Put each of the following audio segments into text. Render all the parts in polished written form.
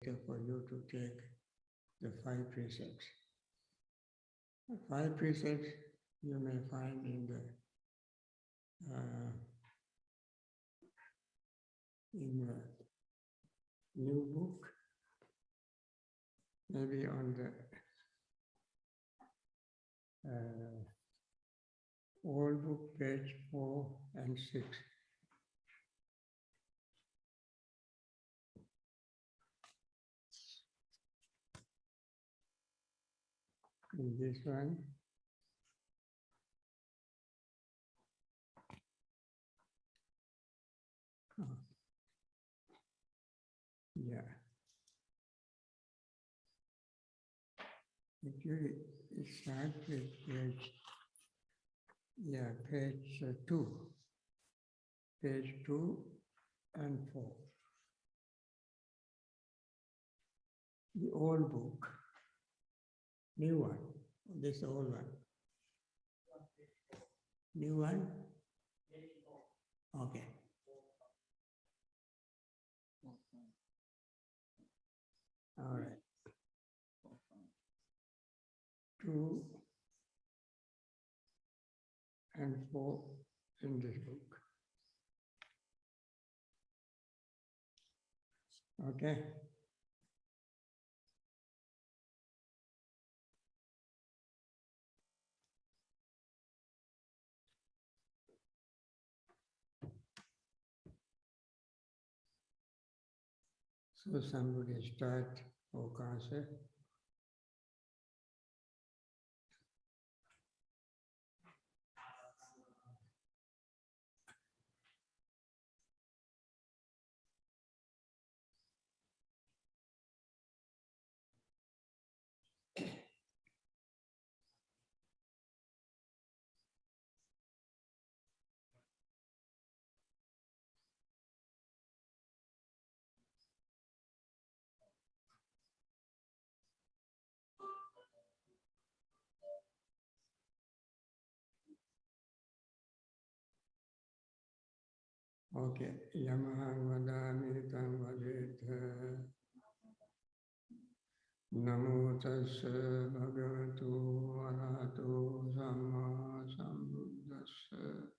for you to take the 5 precepts. The 5 precepts you may find in the new book, maybe on the old book, page 4 and 6. In this one, yeah. Actually, it starts with page 2. Page 2 and 4. The old book, new one, this old one. New one? Okay. All right. 2 and 4 in this book. Okay. So somebody start Okasa. Okay, Yamahang vadami tang vadeta. Namo tassa bhagavato arahato samma sambuddhassa.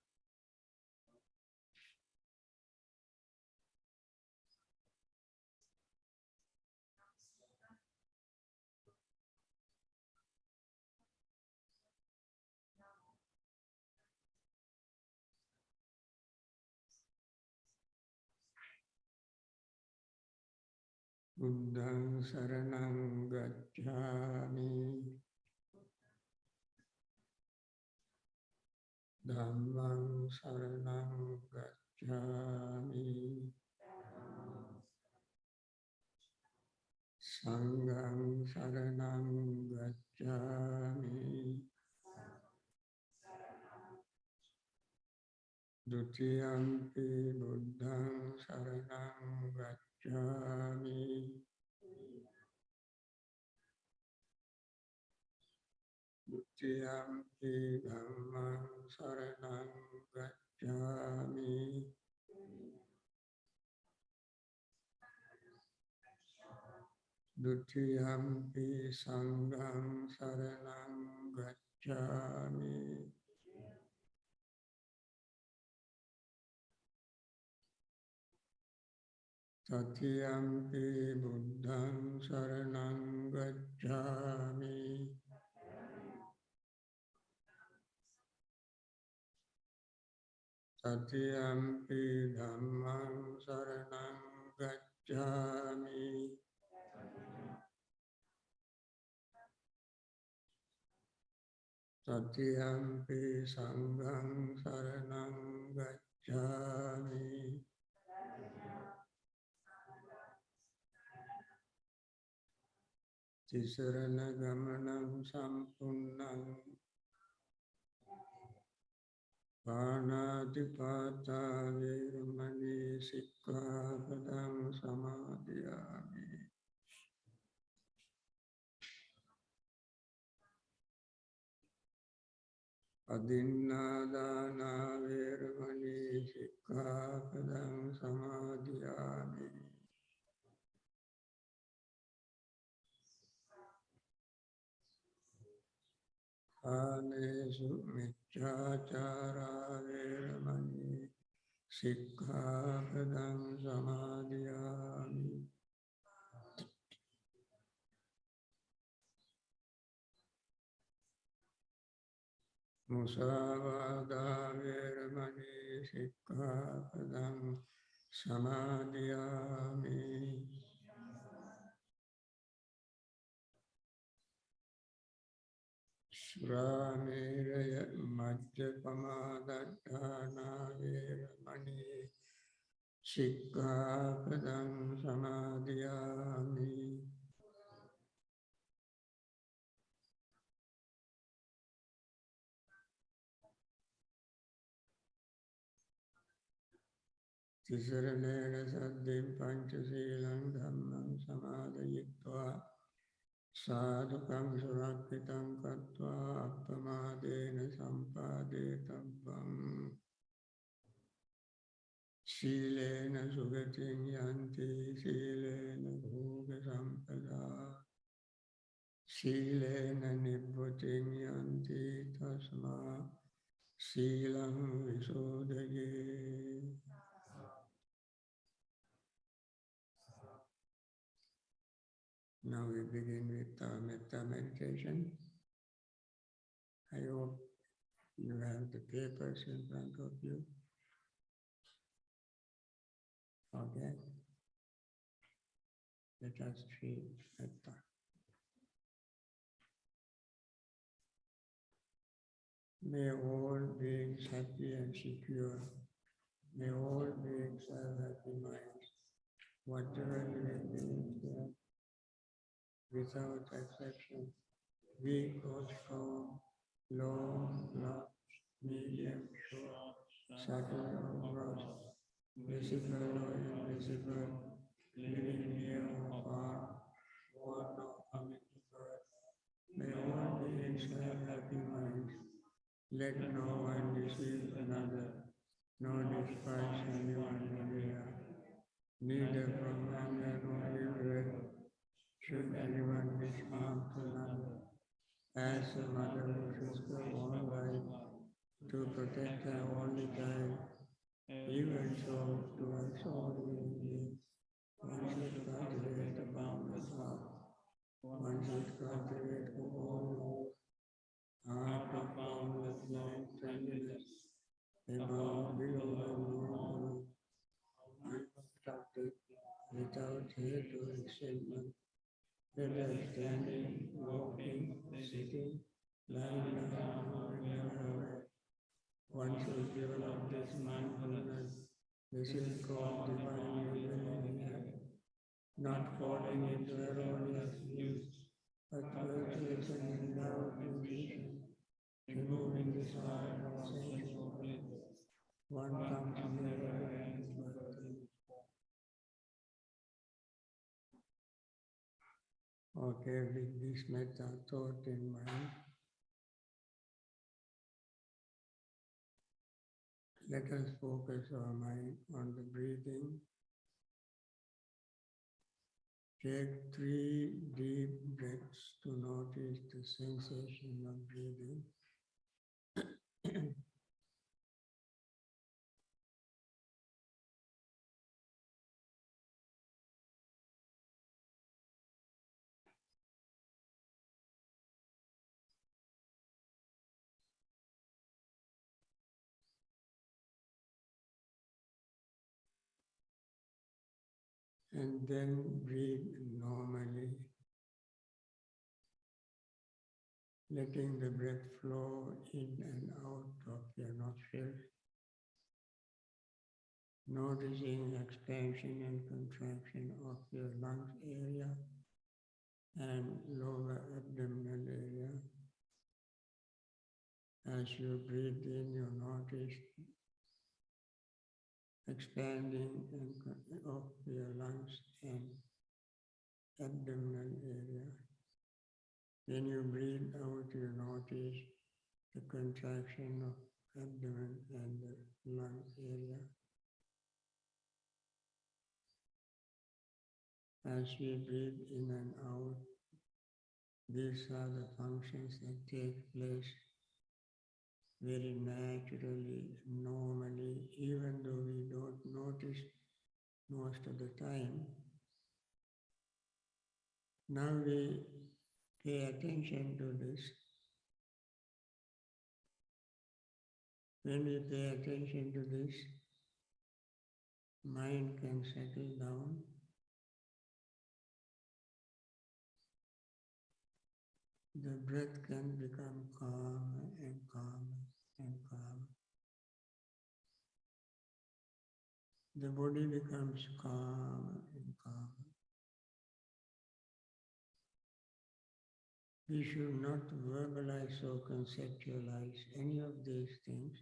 Buddhang saranang gacchami. Dhammang saranang gacchami. Sanghang saranang gacchami. Dutiyampi buddhang saranang gacchami. Dutiyampi dhammang saranang gacchami. Dutiyampi sanghang saranang gacchami. Tatiyampi buddhang saranang gacchami. Tatiyampi dhammang saranang gacchami. Tatiyampi sanghang saranang gacchami. Tisarana gamanam sampunnam. Panatipata virmani sikkhapadam samadhiyami. Adinnādāna virmani sikkhapadam samadhiyami. Kanesu Michachara Veramani Sikkhapadam Samadhiyami. Musavada Veramani Sikkhapadam Samadhiyami. Surameraya Majjapamadadhana Veramani Sikkhapadam Samadhiyami. Tisaranena Saddhim Panchasilam Dhammam Samadhayitva Sadhukam Surakritam Katva Appamadena Sampadetabvam Silena Sugatim Yanti Silena Bhoga Sampada Silena Nibbhutim Yanti Tasma Silam Visodhaye. Now we begin with our metta meditation. I hope you have the papers in front of you. Okay. Let us treat metta. May all beings happy and secure. May all beings have happy minds. Whatever living beings they are, without exception, weak or strong, long, large, medium, short, subtle or gross, visible or invisible, living near or far, born or coming to birth. May all beings have happy minds. Let no one deceive another, nor despise anyone anywhere. Neither from anger nor ill should anyone wish harm to another. As a mother wishes her own life to protect her only child, even so towards all living beings, one should cultivate a boundless heart. One should cultivate a whole heart of boundless love, tenderness, above, below, and beyond, unobstructed, without hate or resentment, whether standing, walking, sitting, lying down, or anywhere. One should develop this mindfulness. This is called divine equilibrium, not falling into erroneous views, but cultivating endowed intuition, removing desire for sensual pleasure. One comes nearer and birthday. Okay, with this metta thought in mind, let us focus our mind on the breathing. Take 3 deep breaths to notice the sensation of breathing. And then breathe normally, letting the breath flow in and out of your nostrils, noticing expansion and contraction of your lungs area and lower abdominal area. As you breathe in, you notice expanding of your lungs and abdominal area. When you breathe out, you notice the contraction of abdomen and the lung area. As we breathe in and out, These are the functions that take place very naturally, normally, even though we don't notice most of the time. Now we pay attention to this. When we pay attention to this, mind can settle down. The breath can become calmer and calmer and calmer. The body becomes calmer and calmer. We should not verbalize or conceptualize any of these things.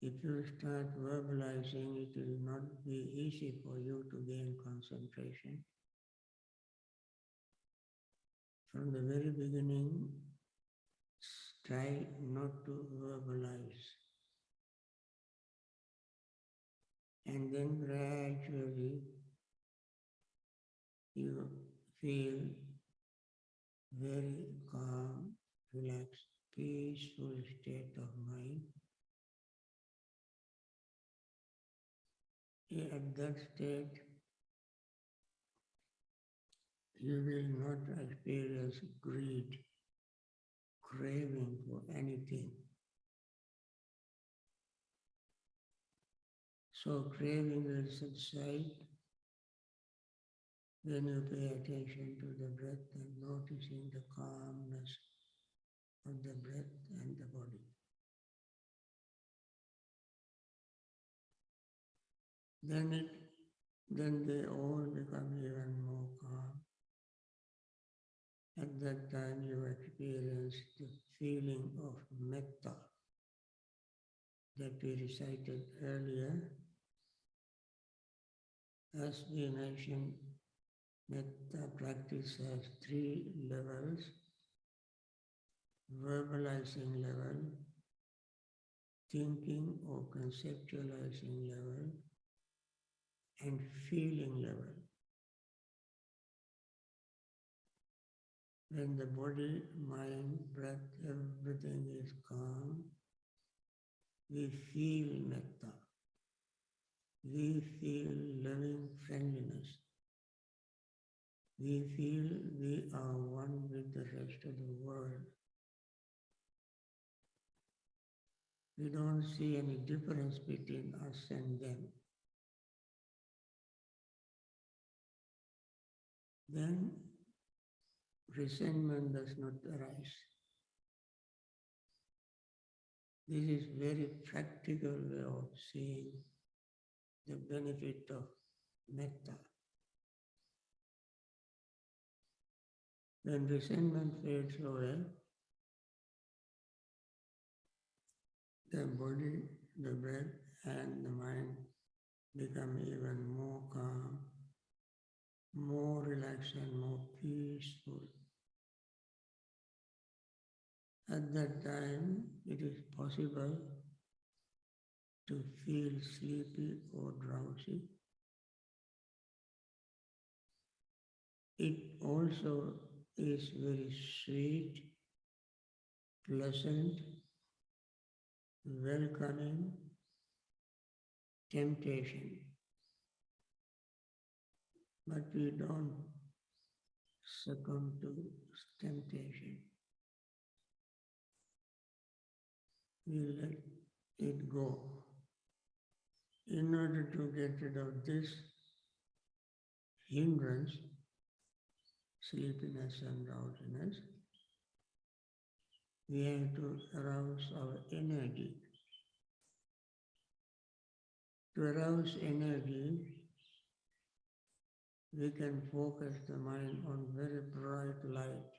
If you start verbalizing, it will not be easy for you to gain concentration. From the very beginning, try not to verbalize. And then gradually, you feel very calm, relaxed, peaceful state of mind. At that state, you will not experience greed, craving for anything. So craving will subside when you pay attention to the breath and noticing the calmness of the breath and the body. Then they all become even more calm. At that time you experience the feeling of metta that we recited earlier. As we mentioned, metta practice has 3 levels: verbalizing level, thinking or conceptualizing level, and feeling level. When the body, mind, breath, everything is calm, we feel metta. We feel loving friendliness. We feel we are one with the rest of the world. We don't see any difference between us and them. Then resentment does not arise. This is very practical way of seeing the benefit of metta. When resentment fades away, the body, the breath, and the mind become even more calm, more relaxed, and more peaceful. At that time, it is possible to feel sleepy or drowsy. It also is very sweet, pleasant, welcoming temptation. But we don't succumb to temptation. We let it go. In order to get rid of this hindrance, sleepiness and drowsiness, we have to arouse our energy. To arouse energy, we can focus the mind on very bright light.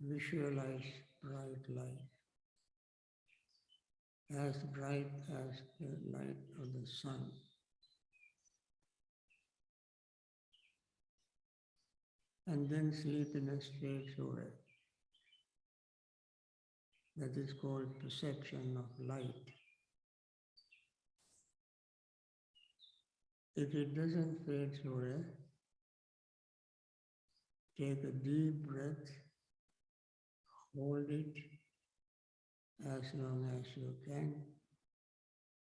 Visualize bright light, as bright as the light of the sun. And then sleepiness fades away. That is called perception of light. If it doesn't fade away, Take a deep breath, hold it as long as you can,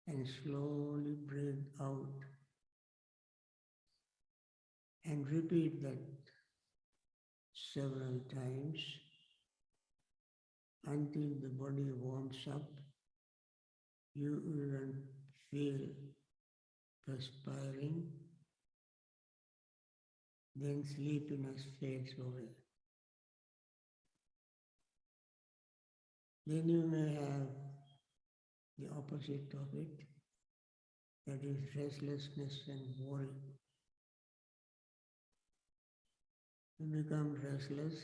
and slowly breathe out. And repeat that several times until the body warms up. You even feel perspiring, then sleepiness fades away. Then you may have the opposite of it, that is restlessness and worry. You become restless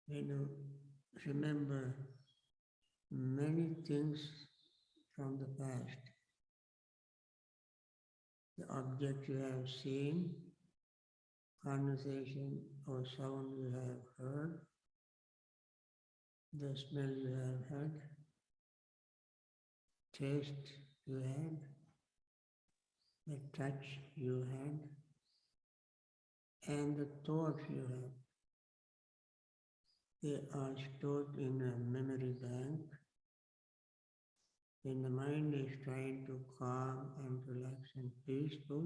when you remember many things from the past. The object you have seen, conversation or sound you have heard, the smell you have had, taste you had, the touch you had, and the thoughts you have. They are stored in a memory bank. When the mind is trying to calm and relax and peaceful,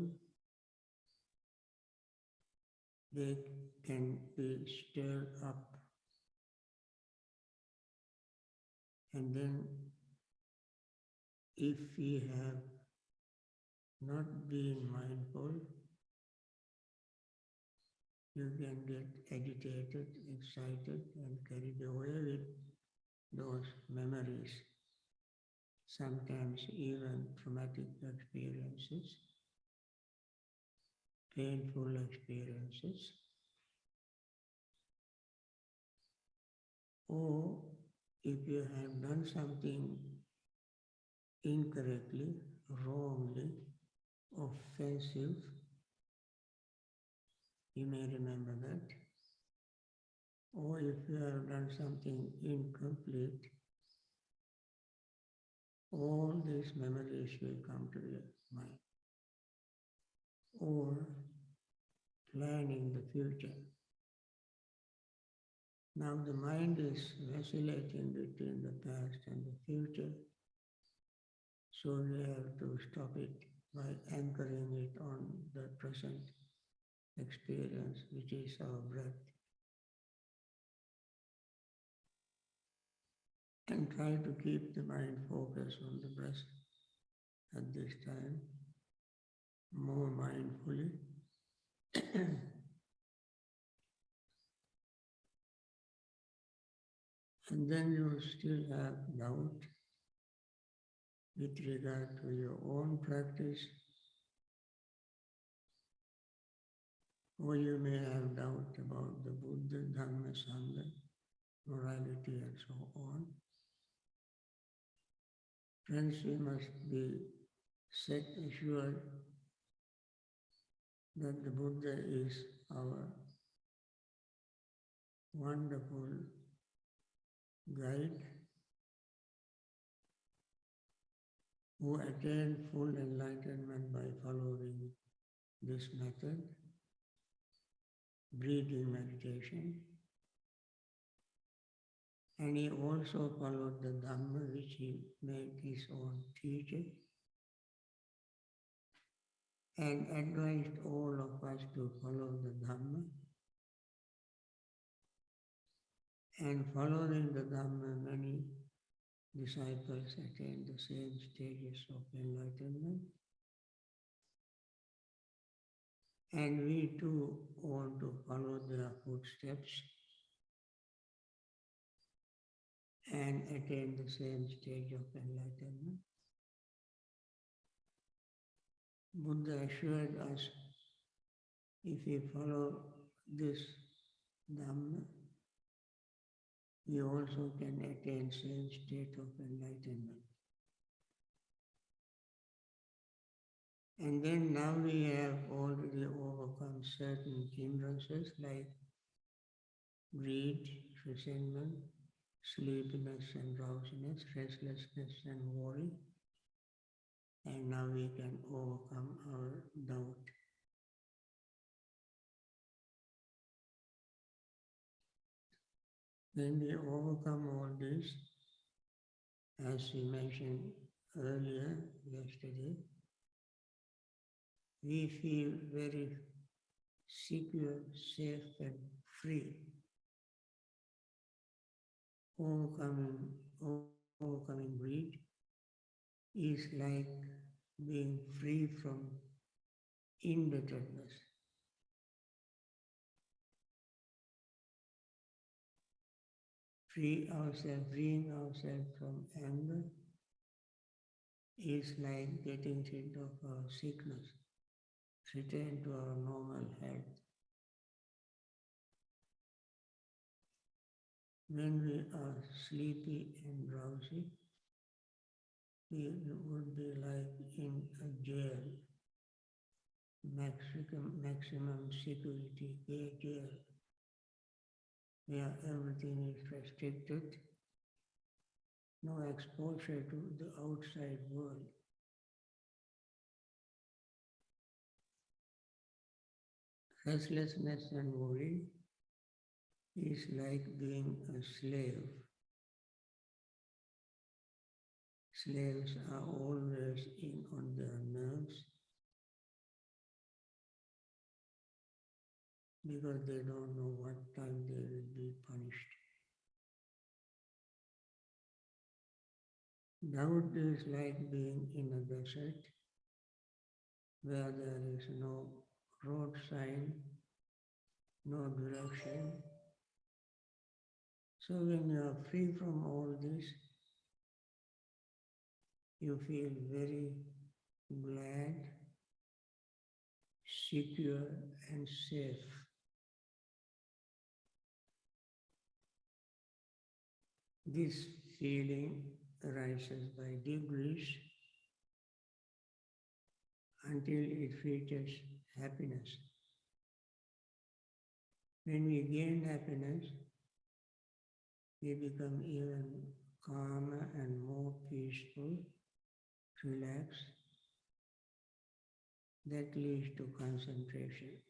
they can be stirred up. And then, if we have not been mindful, you can get agitated, excited, and carried away with those memories, sometimes even traumatic experiences, painful experiences, or if you have done something incorrectly, wrongly, offensive, you may remember that. Or if you have done something incomplete, all these memories will come to your mind. Or planning the future. Now the mind is vacillating between the past and the future, so we have to stop it by anchoring it on the present experience, which is our breath. And try to keep the mind focused on the breath at this time, more mindfully. And then you still have doubt with regard to your own practice, or you may have doubt about the Buddha, Dhamma, Sangha, morality, and so on. Friends, we must be set assured that the Buddha is our wonderful guide who attained full enlightenment by following this method, breathing meditation. And he also followed the Dhamma, which he made his own teaching, and advised all of us to follow the Dhamma. And following the Dhamma, many disciples attained the same stages of enlightenment. And we too want to follow their footsteps and attain the same stage of enlightenment. Buddha assured us, if we follow this Dhamma, we also can attain same state of enlightenment. And then now we have already overcome certain hindrances like greed, resentment, sleepiness and drowsiness, restlessness and worry. And now we can overcome our doubt. When we overcome all this, as we mentioned earlier, yesterday, we feel very secure, safe and free. Overcoming greed is like being free from indebtedness. Freeing ourselves from anger is like getting rid of our sickness, return to our normal health. When we are sleepy and drowsy, we would be like in a jail, maximum security jail, where everything is restricted, no exposure to the outside world. Restlessness and worry is like being a slave. Slaves are always in on their nerves because they don't know what time they will be punished. Doubt is like being in a desert where there is no road sign, no direction. So when you are free from all this, you feel very glad, secure and safe. This feeling arises by degrees until it reaches happiness. When we gain happiness, we become even calmer and more peaceful, relaxed. That leads to concentration.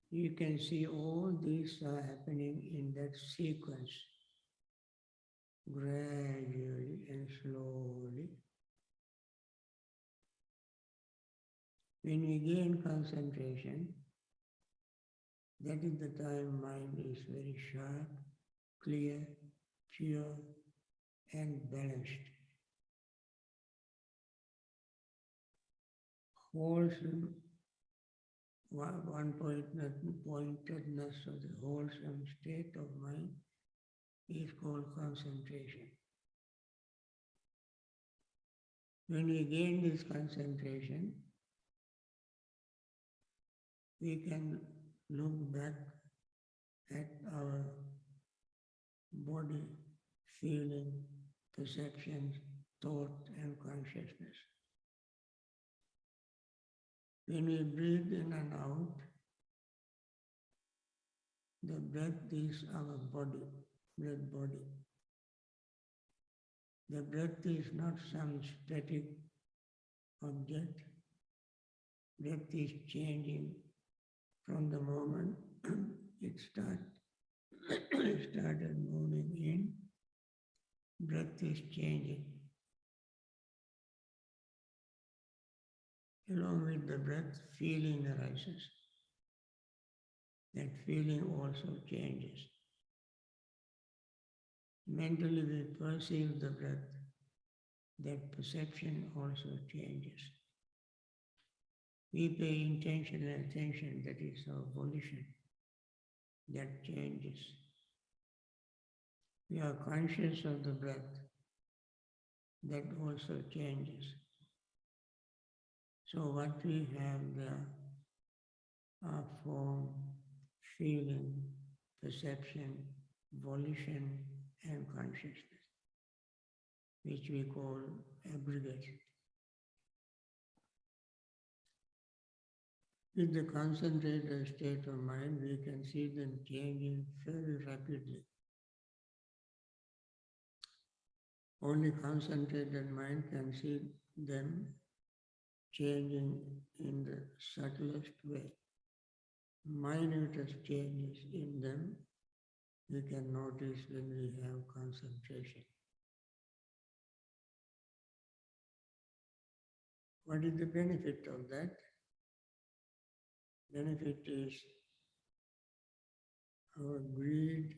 You can see all these are happening in that sequence, gradually and slowly. When we gain concentration, that is the time mind is very sharp, clear, pure, and balanced. Wholesome, one-pointedness of the wholesome state of mind is called concentration. When we gain this concentration, we can look back at our body, feeling, perceptions, thought and consciousness. When we breathe in and out, the breath is our body, breath body. The breath is not some static object. Breath is changing from the moment it started moving in. Breath is changing. Along with the breath, feeling arises. That feeling also changes. Mentally we perceive the breath. That perception also changes. We pay intentional attention, that is our volition. That changes. We are conscious of the breath. That also changes. So what we have there are form, feeling, perception, volition, and consciousness, which we call aggregate. With the concentrated state of mind, we can see them changing very rapidly. Only concentrated mind can see them changing in the subtlest way, minutest changes in them we can notice when we have concentration. What is the benefit of that? Benefit is our greed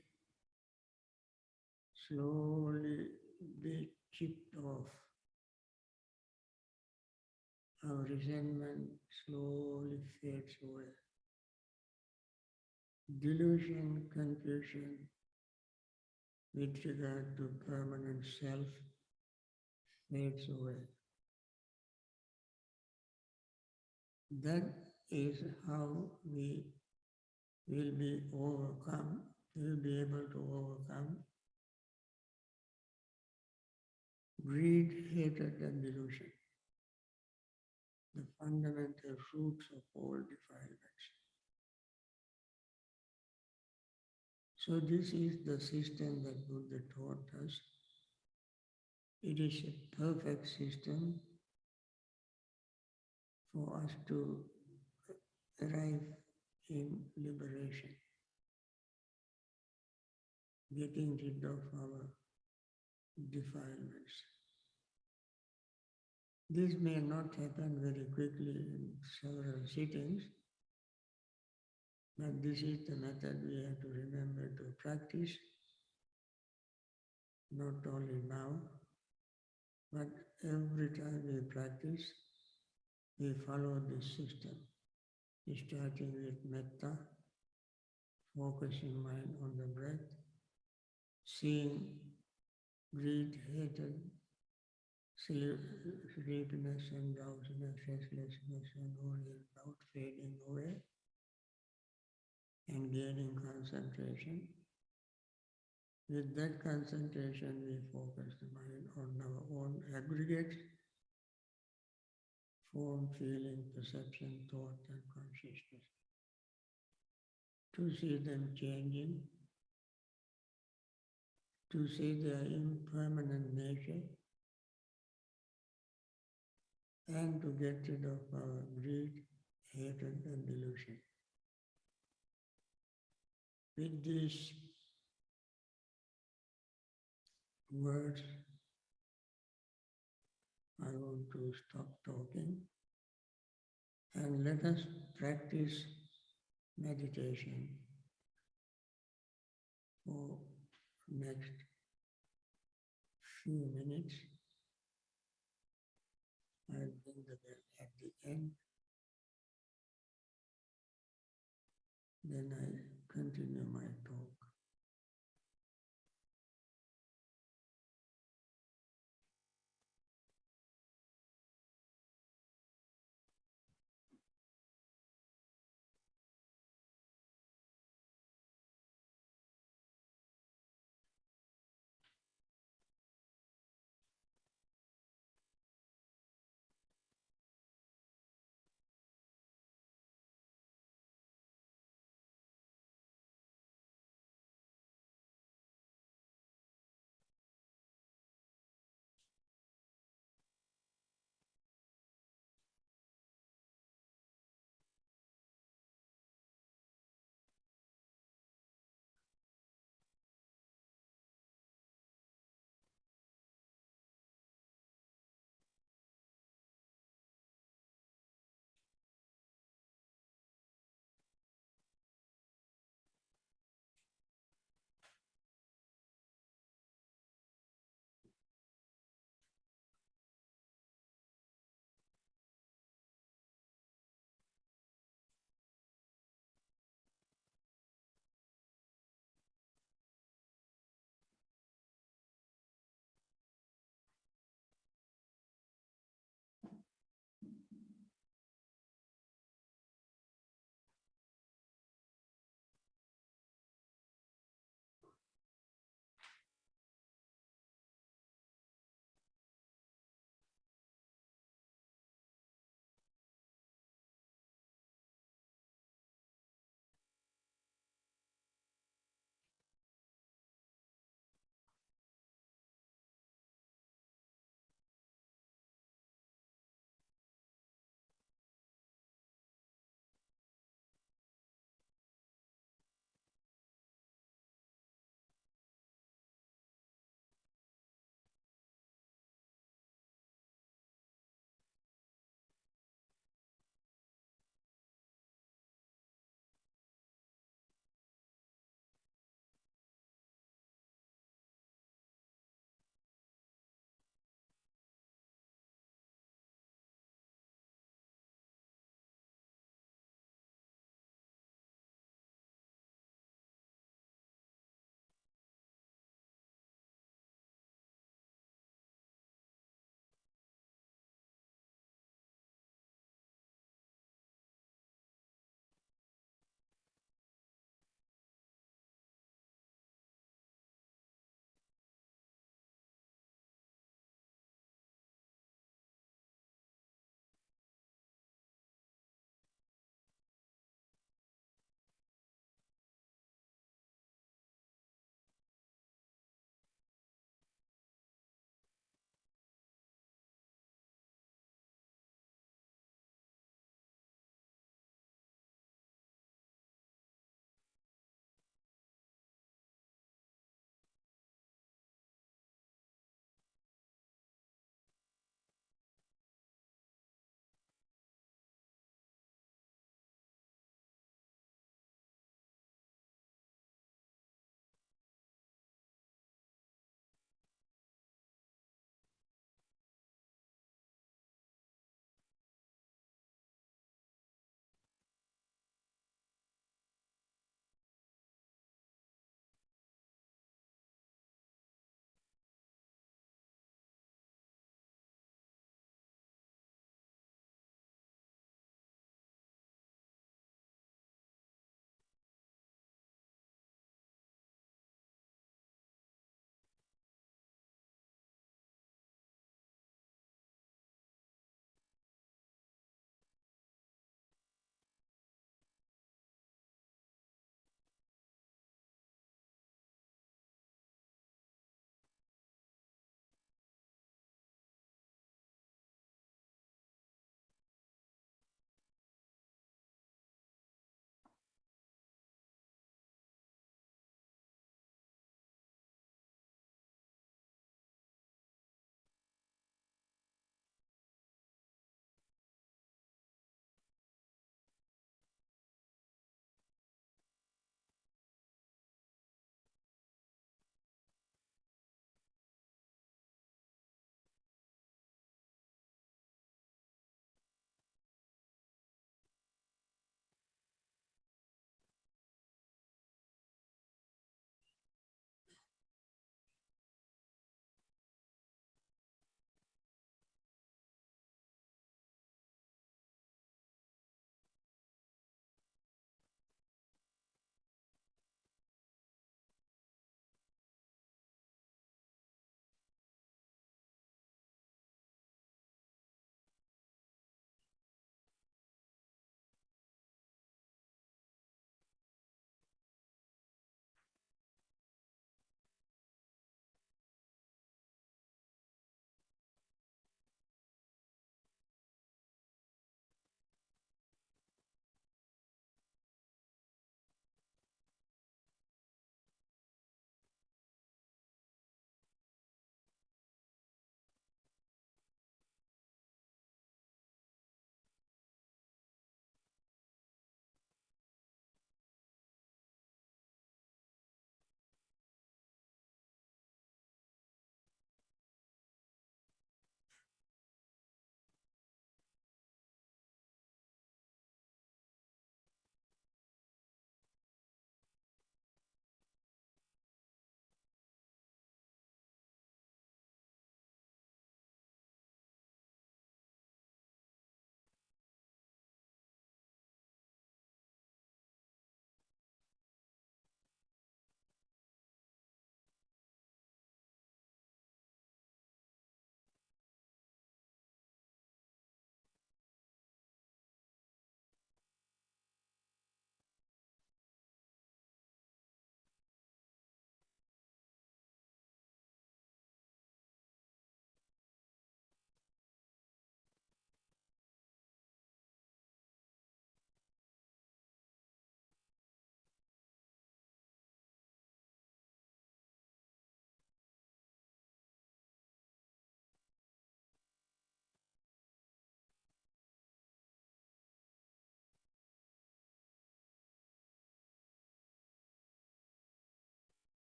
slowly be chipped off. Our resentment slowly fades away. Delusion, confusion with regard to permanent self fades away. That is how we will be able to overcome greed, hatred and delusion, the fundamental roots of all defilements. So this is the system that Buddha taught us. It is a perfect system for us to arrive in liberation, getting rid of our defilements. This may not happen very quickly in several sittings, but this is the method we have to remember to practice, not only now, but every time we practice, we follow this system, starting with metta, focusing mind on the breath, seeing greed, hatred, sleepiness and drowsiness, restlessness and all in doubt fading away, and gaining concentration. With that concentration, we focus the mind on our own aggregates, form, feeling, perception, thought, and consciousness, to see them changing, to see their impermanent nature, and to get rid of our greed, hatred, and delusion. With these words, I want to stop talking and let us practice meditation for next few minutes. I'll bring the bell at the end. Then I continue my talk.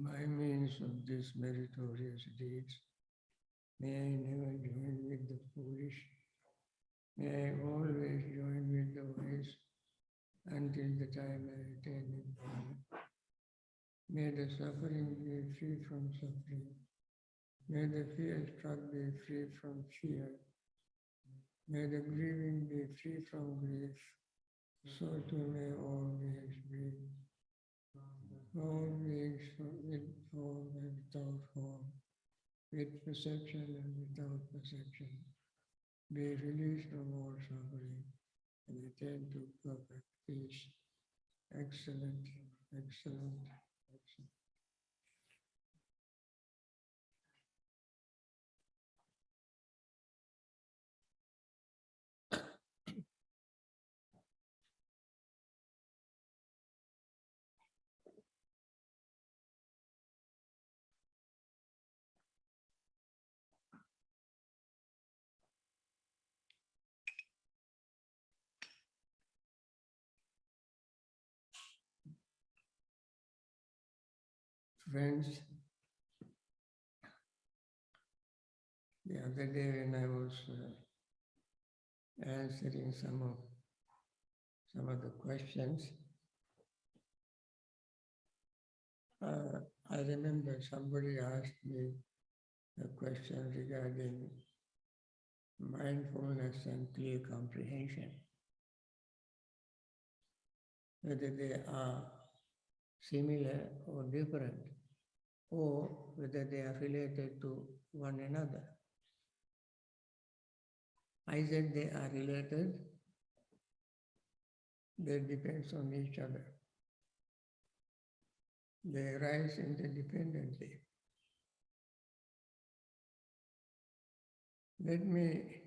by means of these meritorious deeds, may I never join with the foolish, may I always join with the wise until the time I attain Nirvana. May the suffering be free from suffering. May the fear-struck be free from fear. May the grieving be free from grief. So too may all beings be. All beings with form and without form, with perception and without perception, be released from all suffering and attain to perfect peace. Excellent, excellent, excellent. Friends, the other day when I was answering some of the questions, I remember somebody asked me a question regarding mindfulness and clear comprehension, whether they are similar or different, or whether they are related to one another. I said they are related, they depend on each other. They arise interdependently. Let me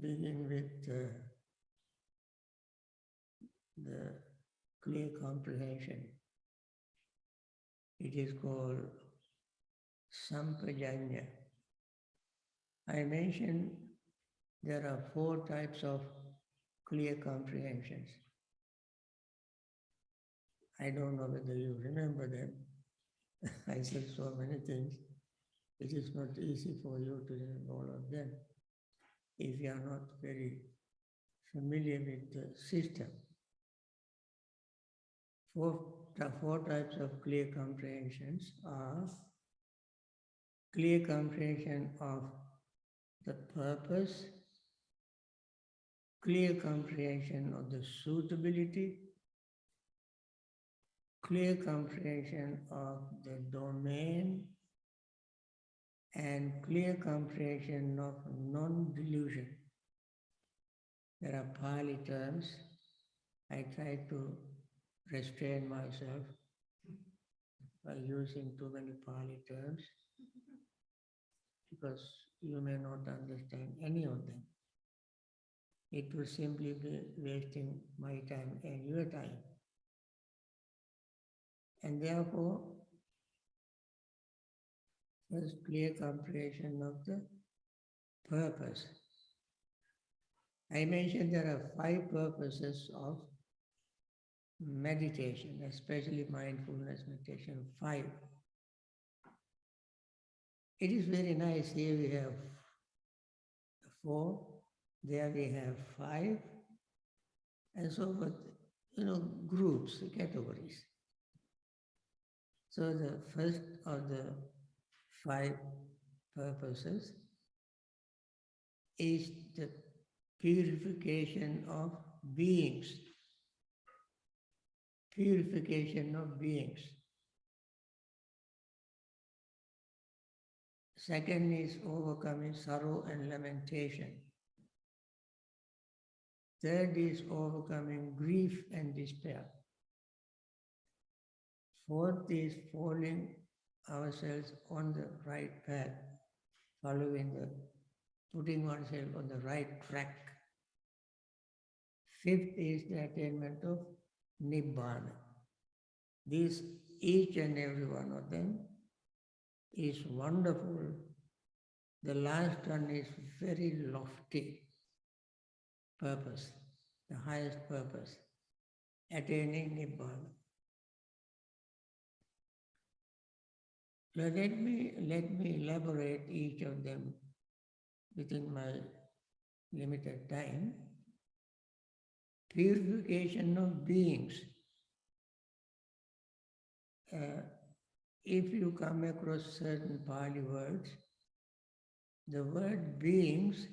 begin with the clear comprehension. It is called sampajanya. I mentioned there are 4 types of clear comprehensions. I don't know whether you remember them. I said so many things. It is not easy for you to remember all of them if you are not very familiar with the system. The four types of clear comprehensions are clear comprehension of the purpose, clear comprehension of the suitability, clear comprehension of the domain, and clear comprehension of non-delusion. There are Pali terms. I try to restrain myself by using too many Pali terms because you may not understand any of them. It will simply be wasting my time and your time. And therefore, first, clear comprehension of the purpose. I mentioned there are 5 purposes of meditation, especially mindfulness meditation, 5. It is very nice. Here we have 4, there we have 5, and so forth, groups, categories. So the first of the 5 purposes is the purification of beings. Purification of beings. Second is overcoming sorrow and lamentation. Third is overcoming grief and despair. Fourth is following ourselves on the right path, putting oneself on the right track. Fifth is the attainment of Nibbana. These, each and every one of them is wonderful. The last one is very lofty purpose, the highest purpose, attaining Nibbana. Let me elaborate each of them within my limited time. Purification of beings. If you come across certain Pali words, the word beings,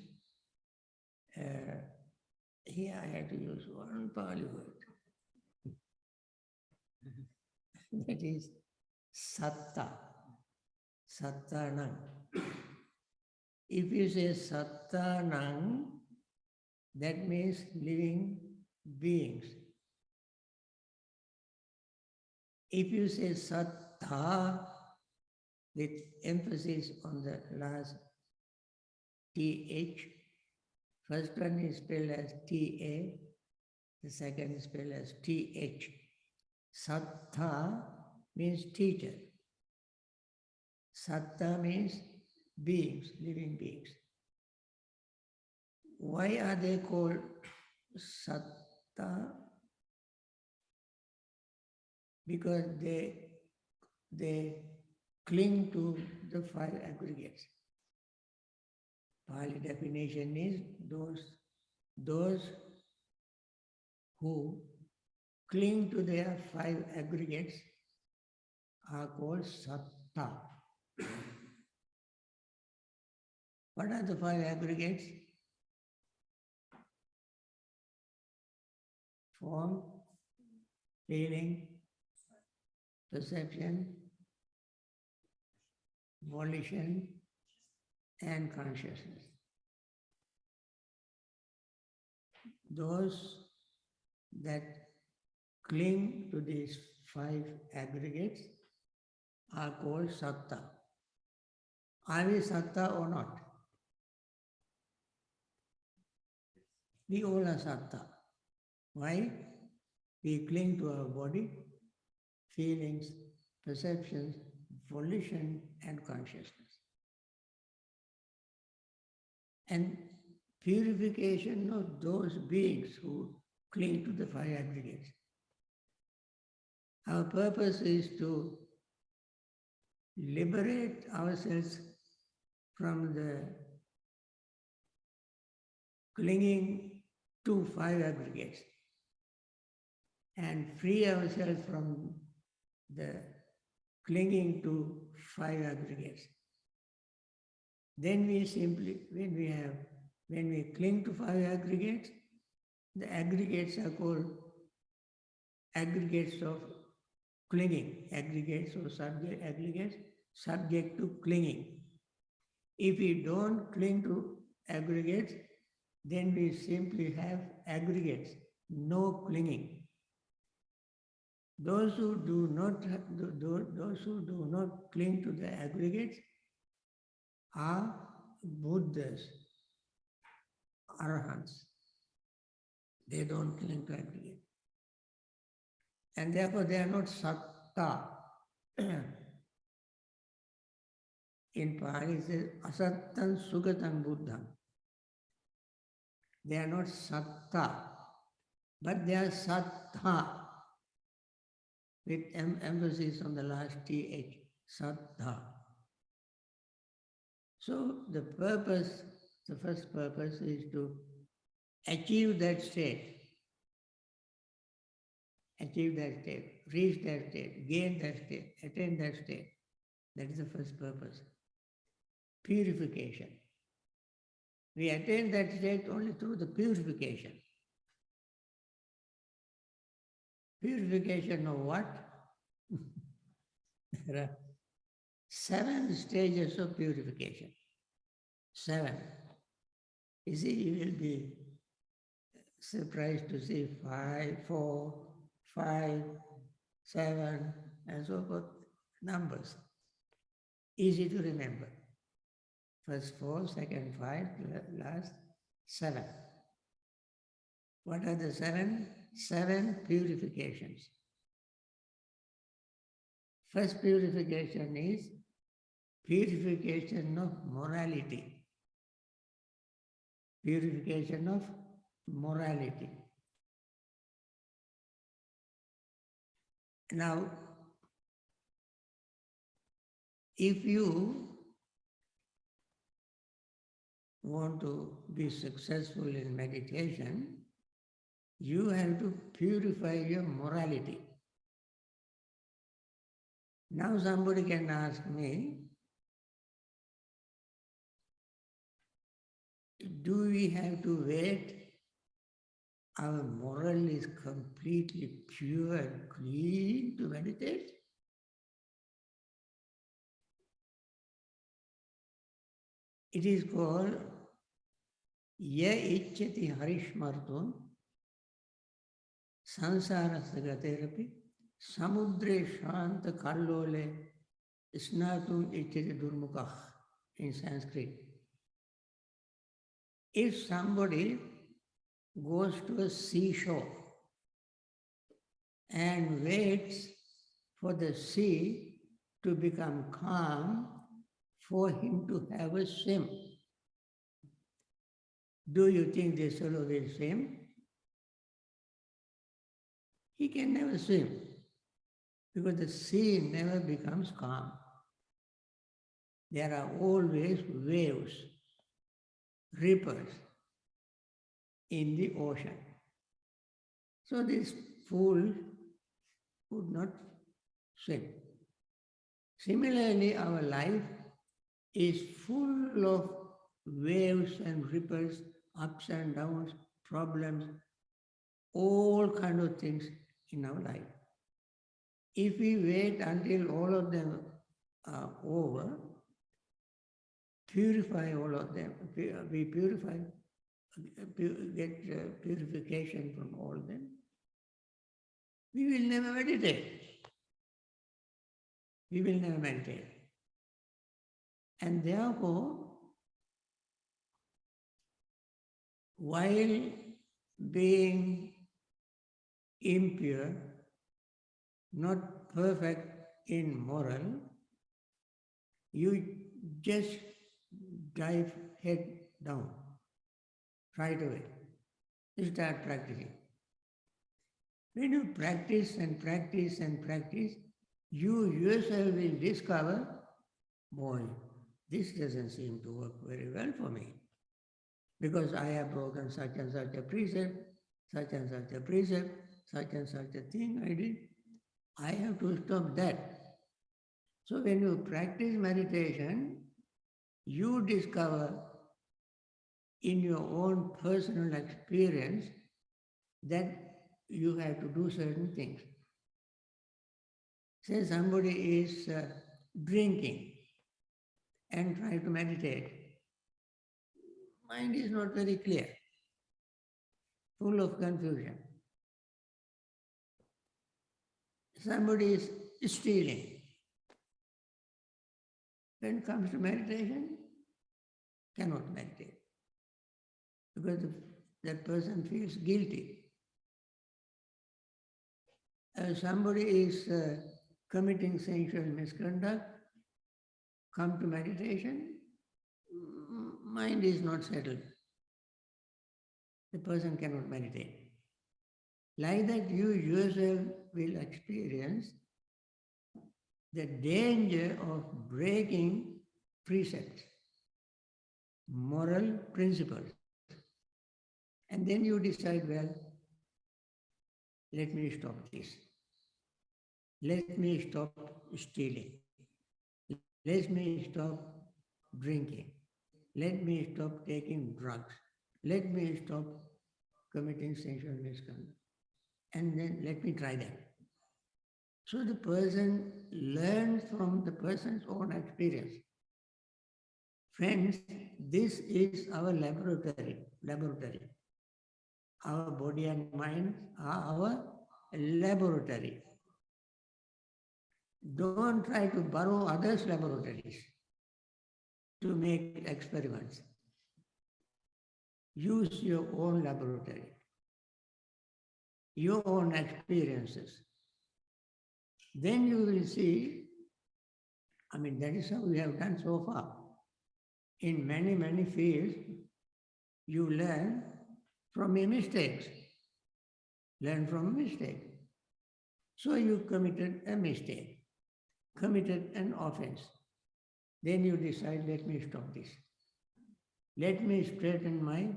here I had to use one Pali word. That is satta, sattanang. If you say sattanang, that means living beings. If you say sattha, with emphasis on the last th, first one is spelled as ta, the second is spelled as th. Sattha means teacher. Satta means beings, living beings. Why are they called satta? Because they cling to the five aggregates. Pali definition is those who cling to their five aggregates are called satta. What are the five aggregates? Form, feeling, perception, volition, and consciousness. Those that cling to these five aggregates are called satta. Are we satta or not? We all are satta. Why? We cling to our body, feelings, perceptions, volition, and consciousness. And purification of those beings who cling to the five aggregates. Our purpose is to liberate ourselves from the clinging to five aggregates and free ourselves from the clinging to five aggregates. Then we simply, when we cling to five aggregates, the aggregates are called aggregates of clinging, aggregates or aggregates subject to clinging. If we don't cling to aggregates, then we simply have aggregates, no clinging. Those who do not cling to the aggregates are Buddhas, Arahants. They don't cling to aggregates. And therefore they are not satta. In Pali it says asattan sugatan buddham. They are not satta, but they are sattha, with emphasis on the last th, sattha. So the first purpose is to achieve that state, reach that state, gain that state, attain that state. That is the first purpose. Purification. We attain that state only through the purification. Purification of what? There are 7 stages of purification. 7. You see, you will be surprised to see 5, 4, 5, 7, and so forth numbers. Easy to remember. First 4, second 5, last 7. What are the 7? 7 purifications. First purification is purification of morality. Purification of morality. Now, If you want to be successful in meditation, you have to purify your morality. Now somebody can ask me, do we have to wait? Our moral is completely pure and clean to meditate? It is called Ya Ichchati Harishmartum Sansarasya Gaterapi Samudre Shanta Kallole Snatum Ichchati Durmukah in Sanskrit. If somebody goes to a seashore and waits for the sea to become calm for him to have a swim, do you think this fellow will swim? He can never swim because the sea never becomes calm. There are always waves, ripples in the ocean. So this fool could not swim. Similarly, our life is full of waves and ripples, ups and downs, problems, all kind of things in our life. If we wait until all of them are over, purify all of them, we purify, get purification from all of them, we will never meditate. We will never meditate. And therefore, while being impure, not perfect in moral, you just dive head down right away. You start practicing. When you practice and practice and practice, you yourself will discover, boy, this doesn't seem to work very well for me, because I have broken such and such a precept, such and such a precept, such and such a thing I did. I have to stop that. So when you practice meditation, you discover in your own personal experience that you have to do certain things. Say somebody is drinking and trying to meditate. Mind is not very clear, full of confusion. Somebody is stealing. When it comes to meditation, cannot meditate because that person feels guilty. Somebody is committing sensual misconduct, come to meditation, mind is not settled. The person cannot meditate. Like that, you yourself will experience the danger of breaking precepts, moral principles. And then you decide, well, let me stop this. Let me stop stealing. Let me stop drinking. Let me stop taking drugs. Let me stop committing sensual misconduct. And then let me try that. So the person learns from the person's own experience. Friends, this is our laboratory. Our body and mind are our laboratory. Don't try to borrow others' laboratories to make experiments. Use your own laboratory, your own experiences. Then you will see, that is how we have done so far. In many, many fields, you learn from your mistakes. Learn from a mistake. So you committed a mistake, committed an offense. Then you decide, let me stop this. Let me straighten my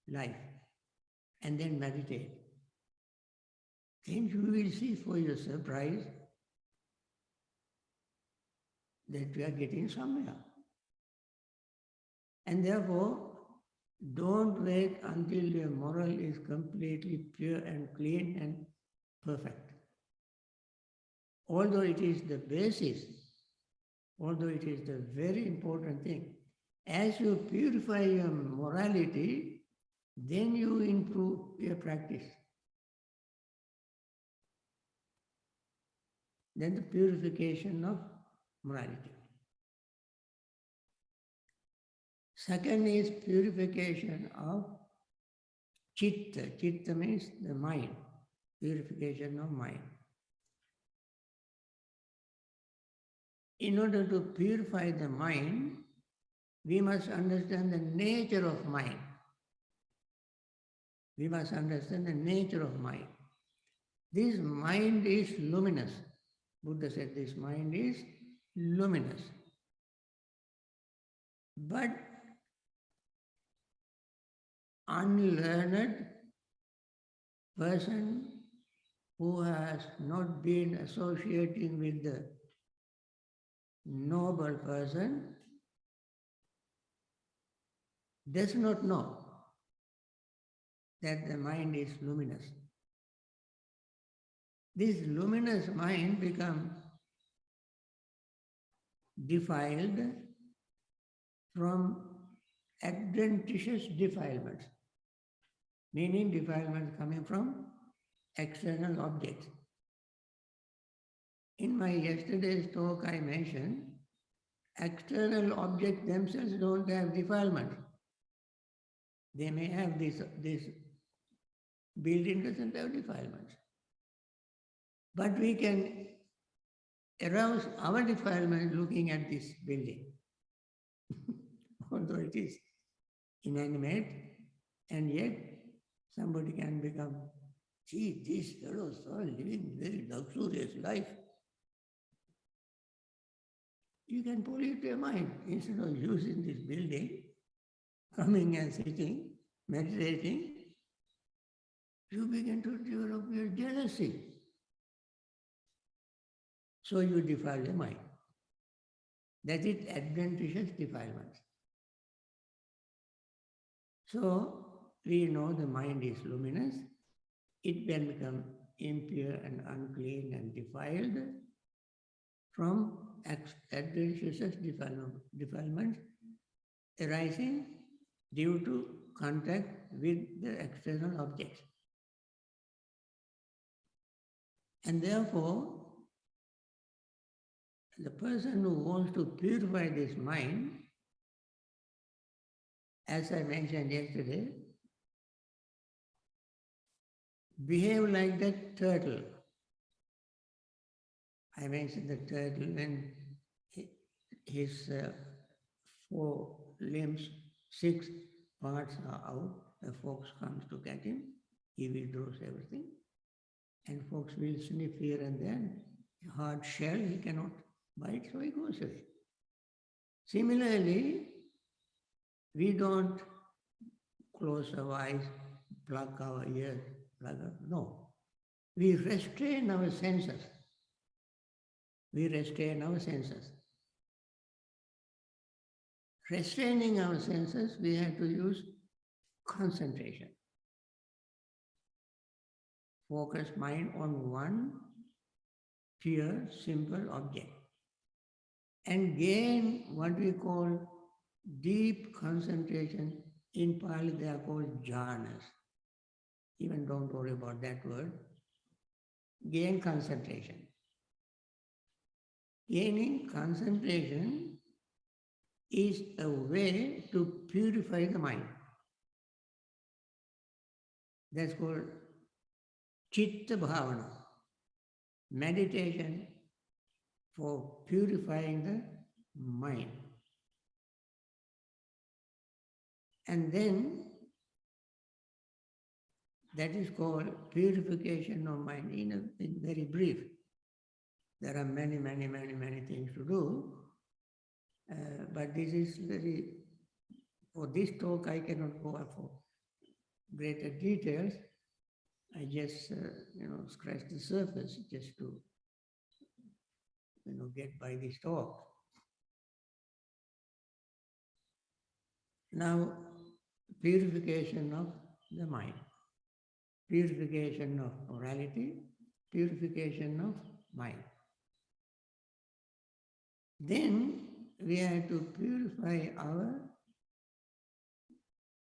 life and then meditate. Then you will see for your surprise that we are getting somewhere. And therefore, don't wait until your moral is completely pure and clean and perfect. Although it is the basis, although it is the very important thing, as you purify your morality, then you improve your practice. Then the purification of morality. Second is purification of chitta. Chitta means the mind, purification of mind. In order to purify the mind, we must understand the nature of mind. We must understand the nature of mind. This mind is luminous. Buddha said this mind is luminous. But unlearned person who has not been associating with the noble person does not know that the mind is luminous. This luminous mind becomes defiled from adventitious defilements, meaning defilements coming from external objects. In my yesterday's talk, I mentioned external objects themselves don't have defilement. They may have this building doesn't have defilements. But we can arouse our defilement looking at this building. Although it is inanimate, and yet somebody can become, gee, these fellows are living very luxurious life. You can pollute your mind instead of using this building, coming and sitting, meditating, you begin to develop your jealousy. So you defile your mind. That is adventitious defilement. So we know the mind is luminous. It can become impure and unclean and defiled from adventitious defilements arising due to contact with the external objects. And therefore, the person who wants to purify this mind, as I mentioned yesterday, behave like that turtle. I mentioned the turtle when his 4 limbs, 6 parts are out, the fox comes to catch him, he withdraws everything, and fox will sniff here and there, hard shell, he cannot bite, so he goes away. Similarly, we don't close our eyes, plug our ears, no. We restrain our senses. We restrain our senses. Restraining our senses, we have to use concentration. Focus mind on one pure, simple object. And gain what we call deep concentration. In Pali, they are called jhanas. Even don't worry about that word. Gain concentration. Gaining concentration is a way to purify the mind. That's called chitta bhavana, meditation for purifying the mind. And then that is called purification of mind in very brief. There are many things to do. But this is very, for this talk I cannot go up for greater details. I just, scratch the surface just to, get by this talk. Now, purification of the mind, purification of morality, purification of mind. Then we have to purify our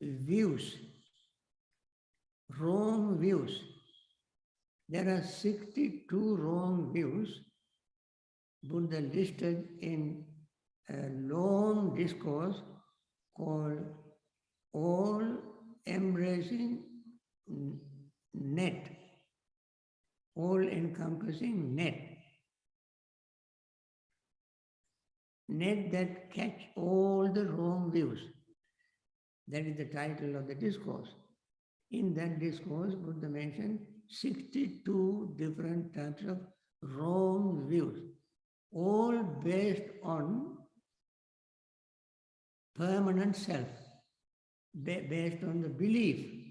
views, wrong views. There are 62 wrong views Buddha listed in a long discourse called All-Embracing Net, all-encompassing net. Net that catch all the wrong views. That is the title of the discourse. In that discourse, Buddha mentioned 62 different types of wrong views, all based on permanent self, based on the belief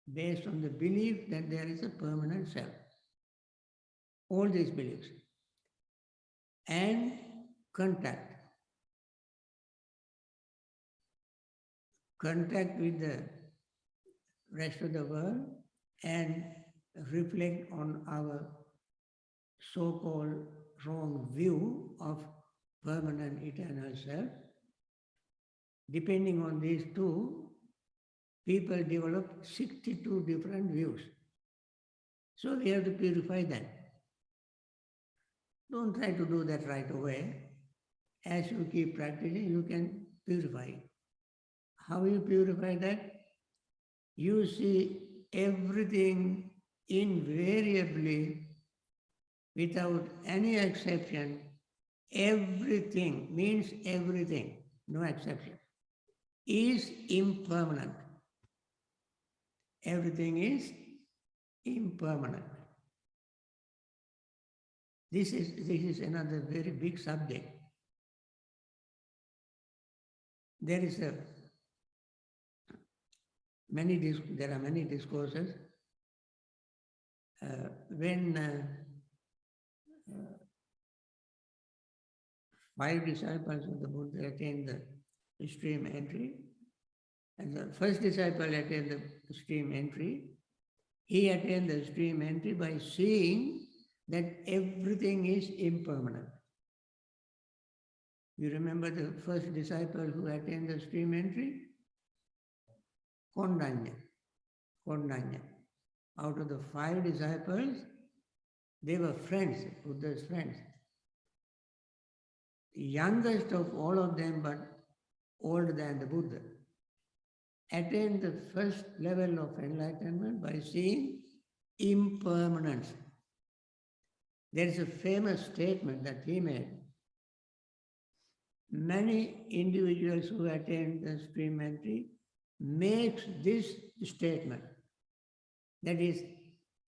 that there is a permanent self. All these beliefs. And contact with the rest of the world and reflect on our so-called wrong view of permanent eternal self. Depending on these two, people develop 62 different views. So we have to purify that. Don't try to do that right away. As you keep practicing, you can purify it. How you purify that? You see everything invariably, without any exception. Everything means everything, no exception, is impermanent. Everything is impermanent. This is another very big subject. There are many discourses. When 5 disciples of the Buddha attained the stream entry, and the first disciple attained the stream entry, he attained the stream entry by seeing that everything is impermanent. You remember the first disciple who attained the stream entry? Kondanya. Out of the 5 disciples, they were friends, Buddha's friends. The youngest of all of them, but older than the Buddha, attained the first level of enlightenment by seeing impermanence. There is a famous statement that he made. Many individuals who attain the stream entry makes this statement, that is,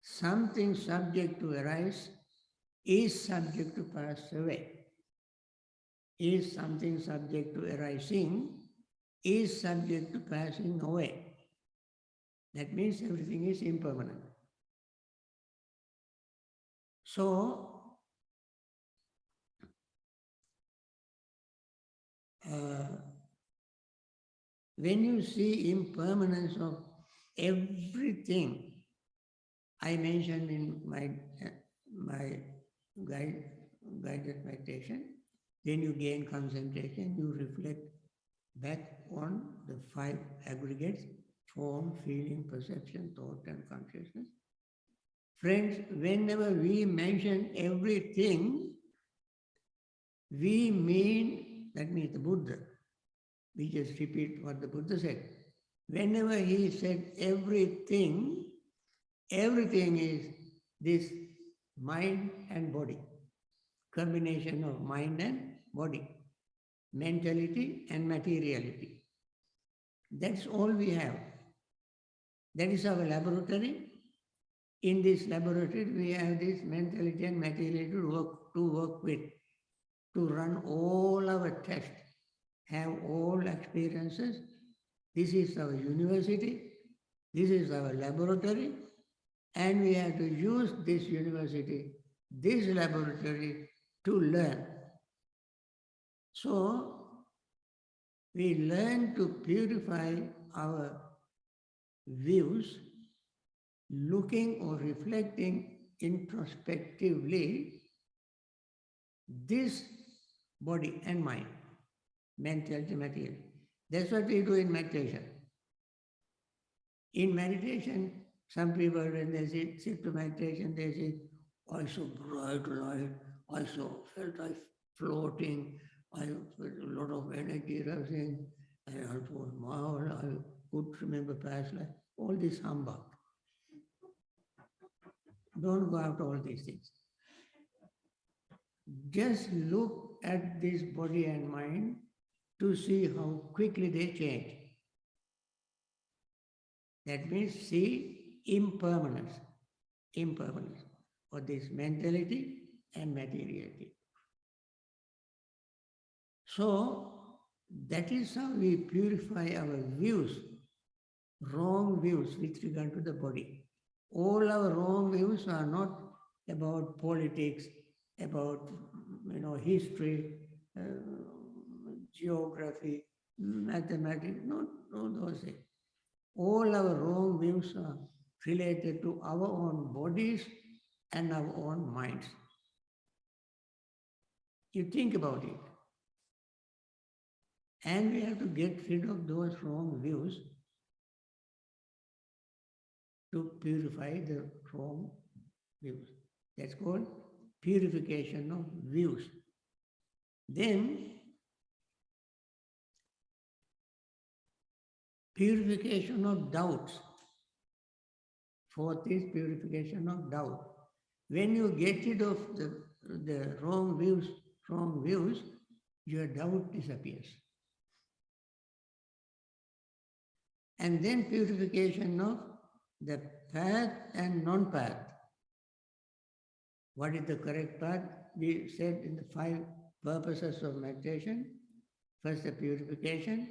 something subject to arise is subject to pass away. Is something subject to arising is subject to passing away. That means everything is impermanent. So, when you see impermanence of everything, I mentioned in my guided meditation, then you gain concentration, you reflect back on the 5 aggregates: form, feeling, perception, thought, and consciousness. Friends, whenever we mention everything, we mean, that means the Buddha. We just repeat what the Buddha said. Whenever he said everything, everything is this mind and body, combination of mind and body, mentality and materiality. That's all we have. That is our laboratory. In this laboratory, we have this mentality and materiality to work with. to run all our tests, have all experiences. This is our university, this is our laboratory, and we have to use this university, this laboratory to learn. So, we learn to purify our views, looking or reflecting introspectively this body and mind, mental to material. That's what we do in meditation. In meditation, some people, when they sit to meditation, they say, I saw bright light, I felt like floating, I felt a lot of energy rushing, I was marveled, I could remember past life, all this humbug. Don't go after all these things. Just look at this body and mind to see how quickly they change. That means see impermanence of this mentality and materiality. So that is how we purify our views, wrong views with regard to the body. All our wrong views are not about politics, about history, geography, mathematics, not those things. All our wrong views are related to our own bodies and our own minds. You think about it. And we have to get rid of those wrong views to purify the wrong views. That's called purification of views. Then, purification of doubts. Fourth is purification of doubt. When you get rid of the wrong views, your doubt disappears. And then purification of the path and non-path. What is the correct path? We said in the 5 purposes of meditation. First, the purification.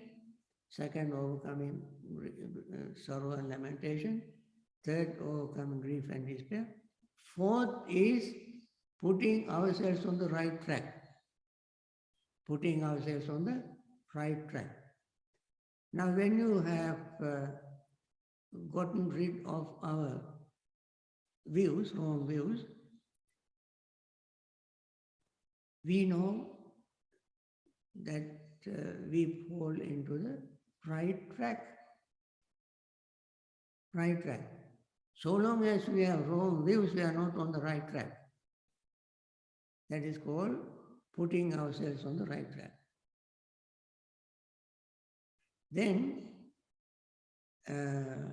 Second, overcoming sorrow and lamentation. Third, overcoming grief and despair. Fourth is putting ourselves on the right track. Putting ourselves on the right track. Now, when you have gotten rid of our views, wrong views, we know that we fall into the right track. Right track. So long as we have wrong views, we are not on the right track. That is called putting ourselves on the right track. Then, that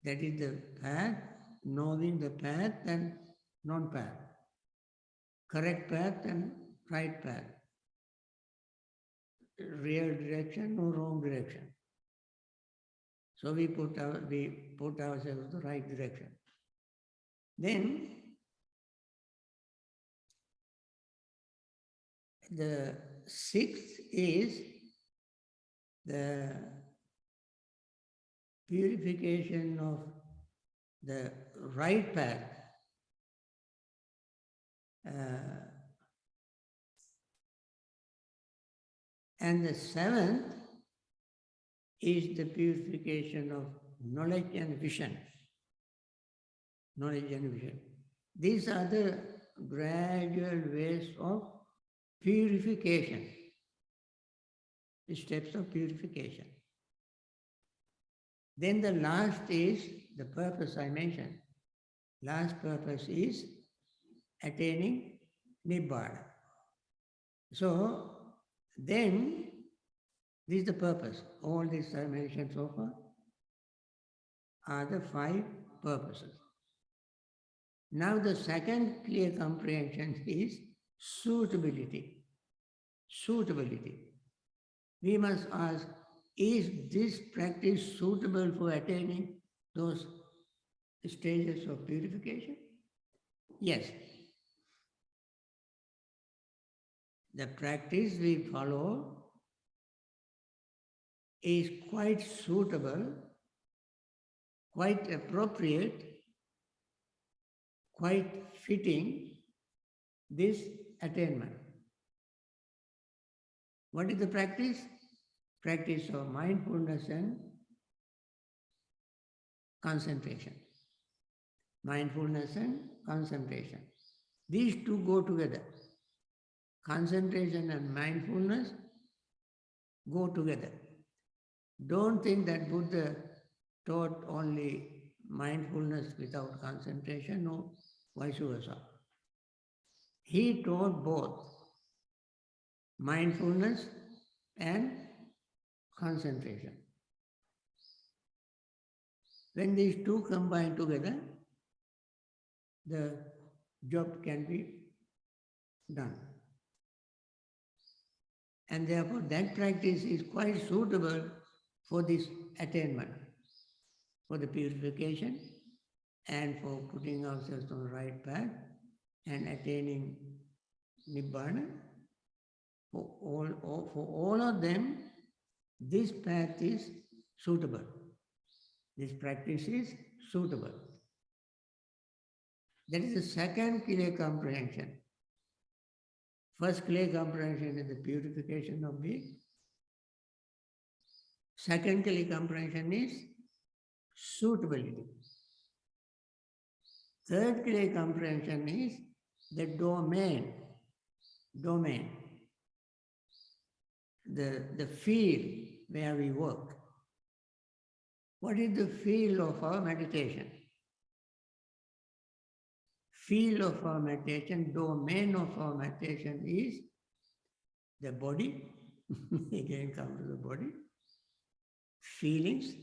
is the path, knowing the path and non-path. Correct path and right path. Real direction, no wrong direction. So we put ourselves in the right direction. Then the 6th is the purification of the right path. And the 7th is the purification of knowledge and vision. Knowledge and vision. These are the gradual ways of purification. The steps of purification. Then the last is the purpose I mentioned. Last purpose is attaining Nibbana. So then, this is the purpose. All these I mentioned so far are the 5 purposes. Now the second clear comprehension is suitability. Suitability. We must ask, is this practice suitable for attaining those stages of purification? Yes. the practice we follow is quite suitable, quite appropriate, quite fitting this attainment. What is the practice? Practice of mindfulness and concentration. Mindfulness and concentration. These two go together. Concentration and mindfulness go together. Don't think that Buddha taught only mindfulness without concentration, no, vice versa. He taught both mindfulness and concentration. When these two combine together, the job can be done. And therefore that practice is quite suitable for this attainment, for the purification and for putting ourselves on the right path and attaining Nibbana. For all of them, this path is suitable. This practice is suitable. That is the second clear comprehension. First clear comprehension is the purification of being. Second clear comprehension is suitability. Third clear comprehension is the domain, the field where we work. What is the field of our meditation? Field of our meditation, domain of our meditation is the body, again come to the body, feelings,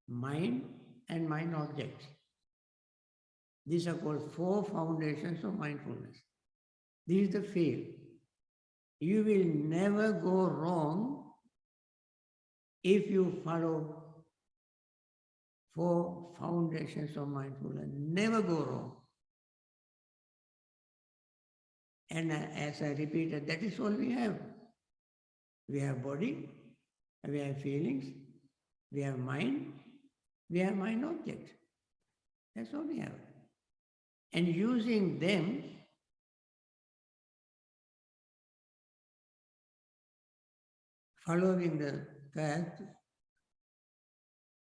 mind and mind objects. These are called four foundations of mindfulness. This is the field. You will never go wrong if you follow four foundations of mindfulness. Never go wrong. And as I repeated, that is all we have. We have body, we have feelings, we have mind objects. That's all we have. And using them, following the path,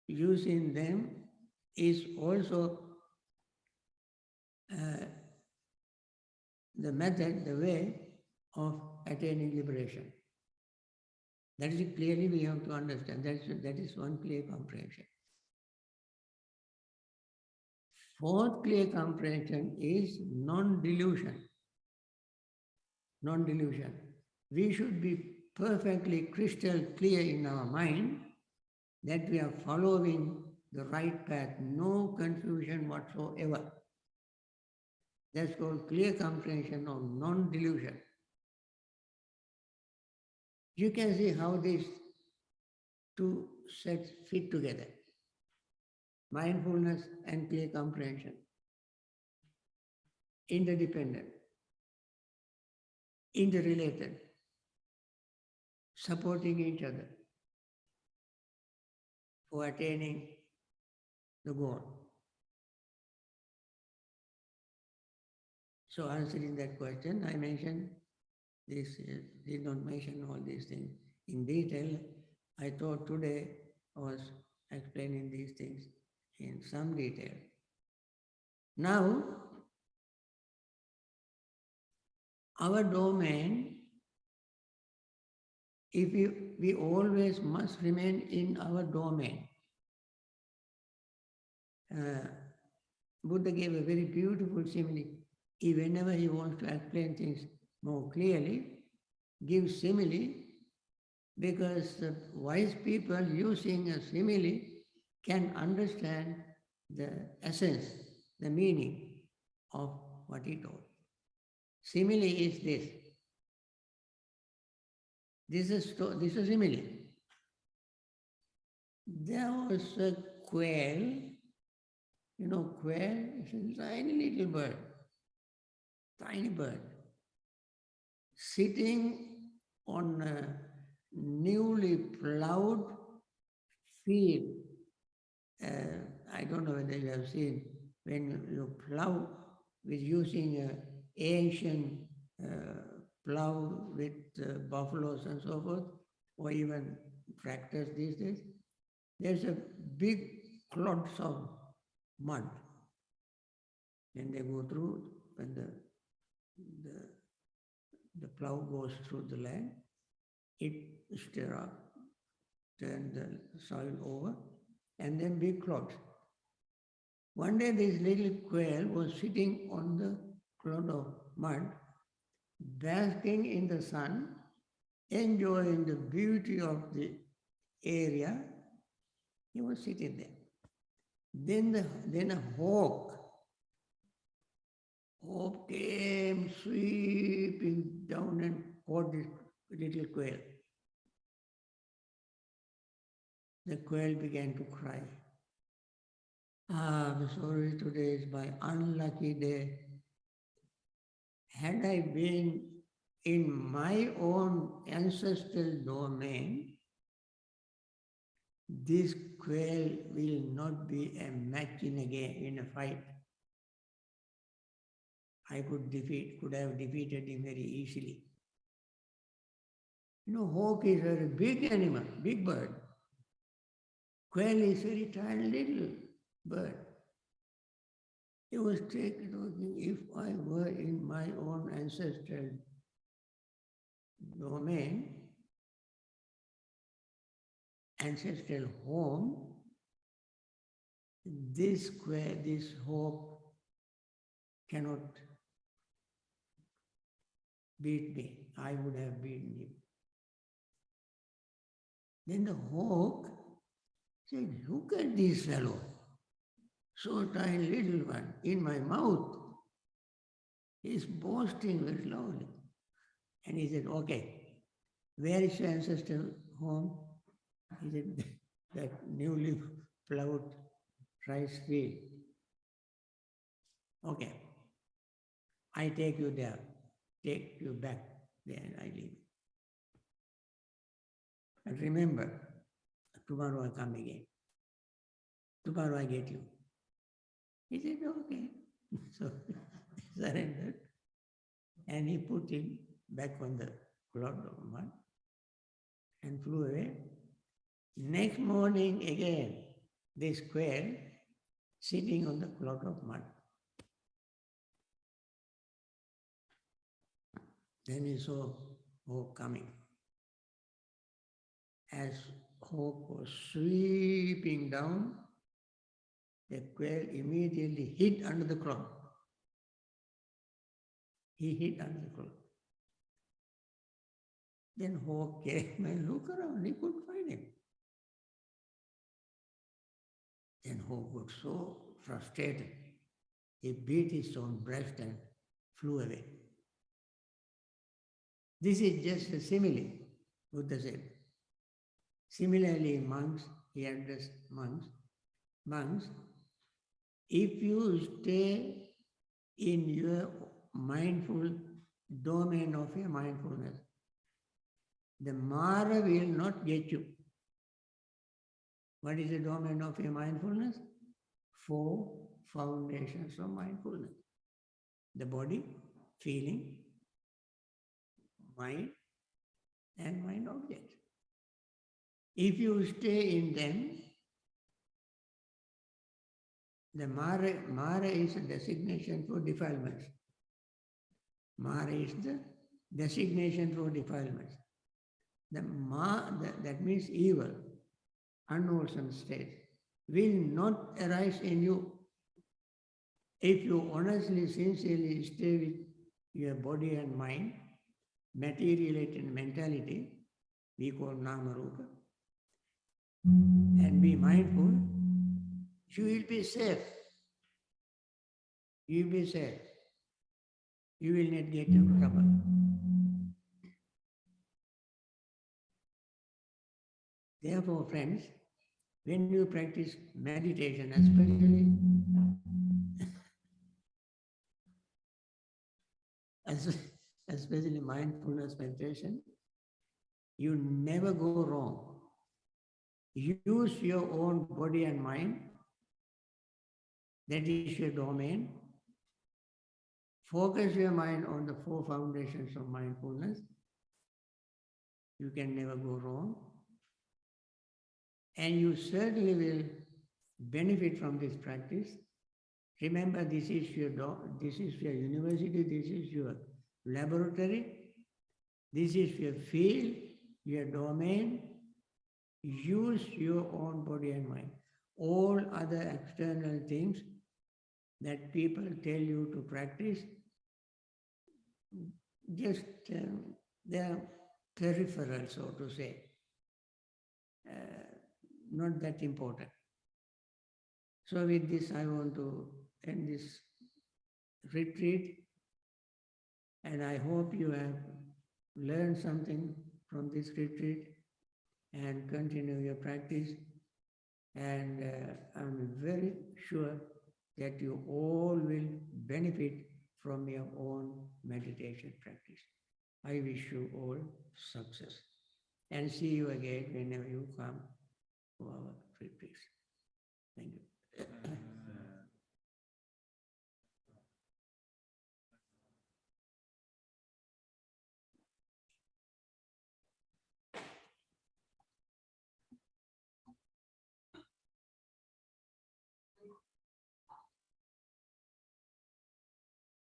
using them is also the method, the way of attaining liberation. That is clearly we have to understand. That is one clear comprehension. Fourth clear comprehension is non-delusion. Non-delusion. We should be perfectly crystal clear in our mind that we are following the right path, no confusion whatsoever. That's called clear comprehension of non-delusion. You can see how these two sets fit together. Mindfulness and clear comprehension. Interdependent. Interrelated. Supporting each other for attaining the goal. So answering that question, I mentioned this, did not mention all these things in detail. I thought today I was explaining these things in some detail. Now, our domain, if we always must remain in our domain. Buddha gave a very beautiful simile. Whenever he wants to explain things more clearly, give simile, because the wise people using a simile can understand the essence, the meaning of what he told. Simile is this. This is a simile. There was a quail, you know, quail is a tiny little bird, tiny bird. sitting on a newly plowed field. I don't know whether you have seen when you plow with using a ancient plow with buffaloes and so forth, or even tractors these days. There's a big clods of mud. When they go through, when the plow goes through the land, it stir up, turn the soil over, and then big clods. One day this little quail was sitting on the clod of mud, basking in the sun, enjoying the beauty of the area. He was sitting there. Then a hawk came sweeping down and caught this little quail. The quail began to cry. I'm sorry, today is my unlucky day. Had I been in my own ancestral domain, this quail will not be a match in a fight. I could have defeated him very easily. You know, hawk is a very big animal, big bird. Quail is very tiny little bird. He was thinking, if I were in my own ancestral domain, ancestral home, this hawk cannot beat me. I would have beaten him. Then the hawk said, look at this fellow, so tiny little one, in my mouth. He's boasting very loudly. And he said, okay, where is your ancestral home? He said, that newly plowed rice field. Okay, I take you there, take you back there, and I leave. And remember, tomorrow I come again. Tomorrow I get you. He said, okay. So he surrendered. And he put him back on the clod of mud and flew away. Next morning again, this quail sitting on the clod of mud. Then he saw hawk coming. As hawk was sweeping down, the quail immediately hid under the clod. He hid under the clod. Then hawk came and looked around, he couldn't find him. Then hawk got so frustrated, he beat his own breast and flew away. This is just a simile, Buddha said. Similarly, monks, he addressed monks, if you stay in your mindful domain of your mindfulness, the Mara will not get you. What is the domain of your mindfulness? 4 foundations of mindfulness. The body, feeling, mind, and mind objects. If you stay in them, the Mara is a designation for defilements. Mara is the designation for defilements. That means evil, unwholesome state, will not arise in you if you honestly, sincerely stay with your body and mind, materiality and mentality, we call Nama Rupa, and be mindful, you will be safe. You will be safe. You will not get into trouble. Therefore, friends, when you practice meditation, especially mindfulness meditation, you never go wrong. Use your own body and mind. That is your domain. Focus your mind on the four foundations of mindfulness. You can never go wrong. And you certainly will benefit from this practice. Remember, this is your university, this is your laboratory, this is your field, your domain. Use your own body and mind. All other external things that people tell you to practice, just they are peripheral, so to say, not that important. So with this, I want to end this retreat, and I hope you have learned something from this retreat and continue your practice. And I'm very sure that you all will benefit from your own meditation practice. I wish you all success. And see you again whenever you come to our retreats. Thank you.